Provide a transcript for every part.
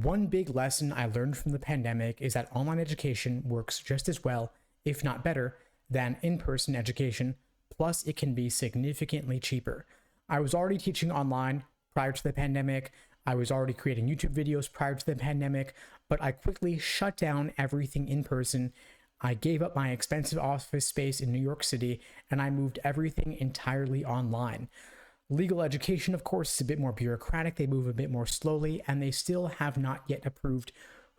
One big lesson I learned from the pandemic is that online education works just as well, if not better, than in-person education, plus it can be significantly cheaper. I was already teaching online prior to the pandemic. I was already creating YouTube videos prior to the pandemic, but I quickly shut down everything in person. I gave up my expensive office space in New York City, and I moved everything entirely online. Legal education, of course, is a bit more bureaucratic. They move a bit more slowly, and they still have not yet approved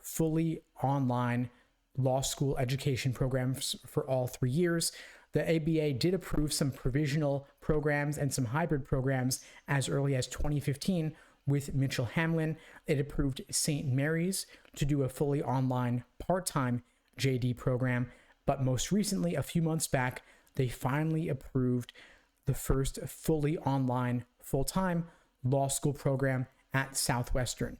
fully online law school education programs for all 3 years. The ABA did approve some provisional programs and some hybrid programs as early as 2015 with Mitchell Hamlin. It approved St. Mary's to do a fully online part-time JD program, but most recently, a few months back, they finally approved the first fully online, full-time law school program at Southwestern.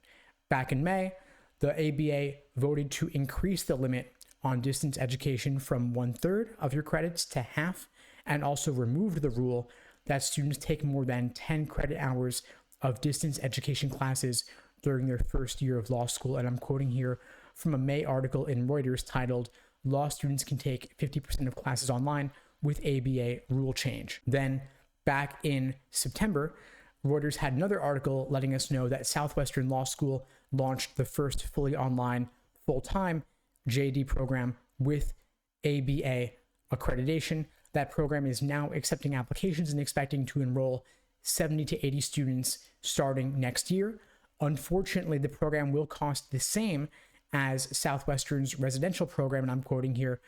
Back in May, the ABA voted to increase the limit on distance education from 1/3 of your credits to half, and also removed the rule that students take more than 10 credit hours of distance education classes during their first year of law school. And I'm quoting here from a May article in Reuters titled, "Law Students Can Take 50% of Classes Online with ABA Rule Change." Then back in September, Reuters had another article letting us know that Southwestern Law School launched the first fully online, full-time JD program with ABA accreditation. That program is now accepting applications and expecting to enroll 70 to 80 students starting next year. Unfortunately, the program will cost the same as Southwestern's residential program, and I'm quoting here,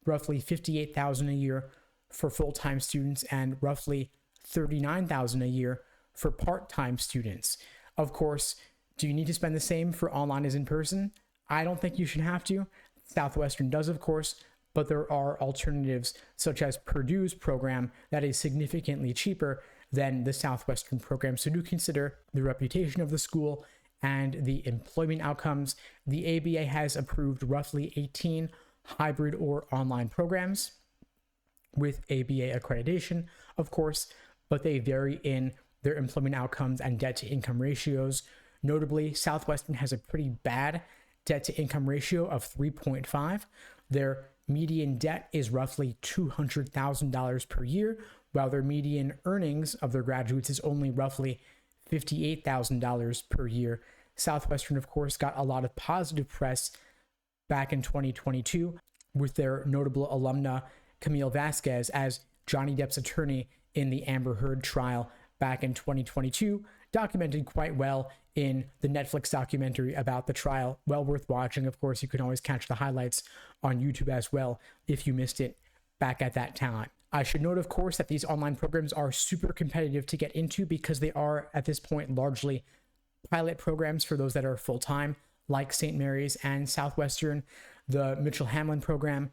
roughly $58,000 a year for full-time students and roughly $39,000 a year for part-time students. Of course, do you need to spend the same for online as in person? I don't think you should have to. Southwestern does, of course, but there are alternatives such as Purdue's program that is significantly cheaper than the Southwestern program. So do consider the reputation of the school and the employment outcomes. The ABA has approved roughly 18 hybrid or online programs with ABA accreditation, of course, but they vary in their employment outcomes and debt to income ratios. Notably, Southwestern has a pretty bad debt to income ratio of 3.5. Their median debt is roughly $200,000 per year, while their median earnings of their graduates is only roughly $58,000 per year. Southwestern, of course, got a lot of positive press back in 2022 with their notable alumna Camille Vasquez as Johnny Depp's attorney in the Amber Heard trial back in 2022, documented quite well in the Netflix documentary about the trial. Well worth watching. Of course, you can always catch the highlights on YouTube as well if you missed it back at that time. I should note, of course, that these online programs are super competitive to get into because they are, at this point, largely pilot programs for those that are full-time, like St. Mary's and Southwestern. The Mitchell Hamlin program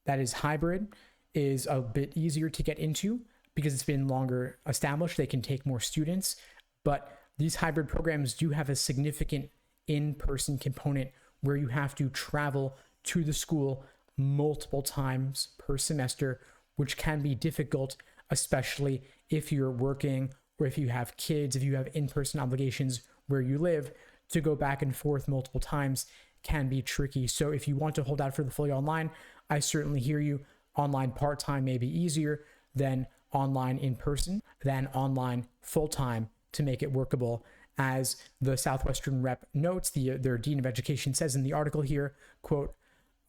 that is hybrid is a bit easier to get into because it's been longer established. They can take more students, but these hybrid programs do have a significant in-person component where you have to travel to the school multiple times per semester, which can be difficult, especially if you're working or if you have kids, if you have in-person obligations where you live. To go back and forth multiple times can be tricky. So if you want to hold out for the fully online, I certainly hear you. Online part-time may be easier than online in person, than online full-time to make it workable. As the Southwestern rep notes, their Dean of Education says in the article here, quote,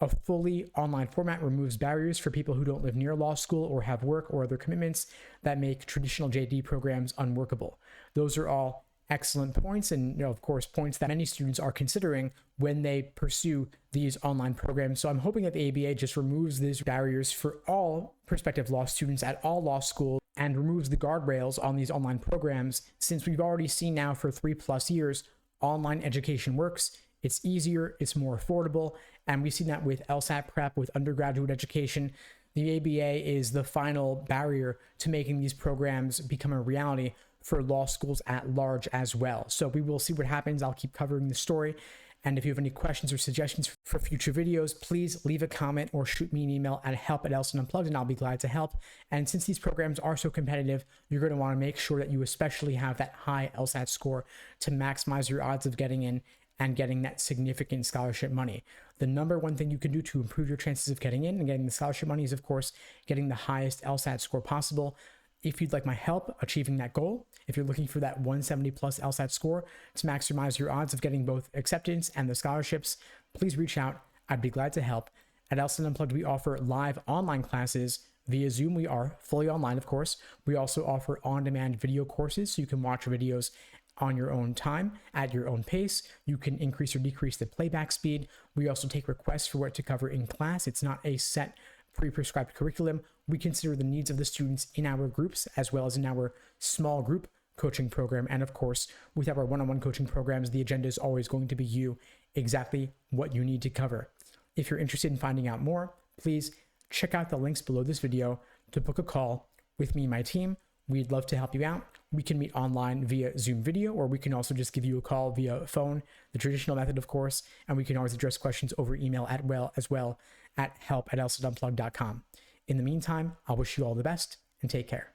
"A fully online format removes barriers for people who don't live near law school or have work or other commitments that make traditional JD programs unworkable." Those are all excellent points, and of course, points that many students are considering when they pursue these online programs. So I'm hoping that the ABA just removes these barriers for all prospective law students at all law schools and removes the guardrails on these online programs, since we've already seen now for 3+ years, online education works. It's easier, it's more affordable, and we've seen that with LSAT prep, with undergraduate education. The ABA is the final barrier to making these programs become a reality for law schools at large as well. So we will see what happens. I'll keep covering the story. And if you have any questions or suggestions for future videos, please leave a comment or shoot me an email at help@LSAT and I'll be glad to help. And since these programs are so competitive, you're going to want to make sure that you especially have that high LSAT score to maximize your odds of getting in and getting that significant scholarship money. The number one thing you can do to improve your chances of getting in and getting the scholarship money is, of course, getting the highest LSAT score possible. If you'd like my help achieving that goal, if you're looking for that 170 plus LSAT score to maximize your odds of getting both acceptance and the scholarships, please reach out. I'd be glad to help. At LSAT Unplugged, we offer live online classes via Zoom. We are fully online, of course. We also offer on-demand video courses, so you can watch videos on your own time, at your own pace. You can increase or decrease the playback speed. We also take requests for what to cover in class. It's not a set pre-prescribed curriculum. We consider the needs of the students in our groups as well as in our small group coaching program. And of course, with our one-on-one coaching programs, the agenda is always going to be you, exactly what you need to cover. If you're interested in finding out more, please check out the links below this video to book a call with me and my team. We'd love to help you out. We can meet online via Zoom video, or we can also just give you a call via phone, the traditional method, of course, and we can always address questions over email as well at help@lsatunplugged.com. In the meantime, I'll wish you all the best and take care.